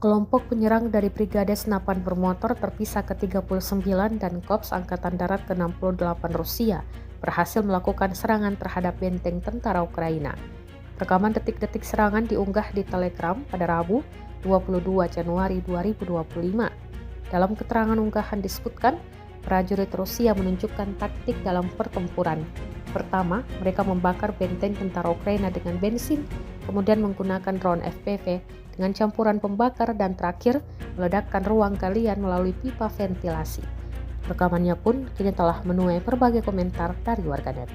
Kelompok penyerang dari Brigade Senapan Bermotor terpisah ke-39 dan Korps Angkatan Darat ke-68 Rusia berhasil melakukan serangan terhadap benteng tentara Ukraina. Rekaman detik-detik serangan diunggah di Telegram pada Rabu, 22 Januari 2025. Dalam keterangan unggahan disebutkan, prajurit Rusia menunjukkan taktik dalam pertempuran. Pertama, mereka membakar benteng tentara Ukraina dengan bensin, kemudian menggunakan drone FPV dengan campuran pembakar, dan terakhir meledakkan ruang galian melalui pipa ventilasi. Rekamannya pun kini telah menuai berbagai komentar dari warganet.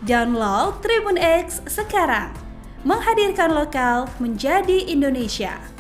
Download Tribun X sekarang, menghadirkan lokal menjadi Indonesia.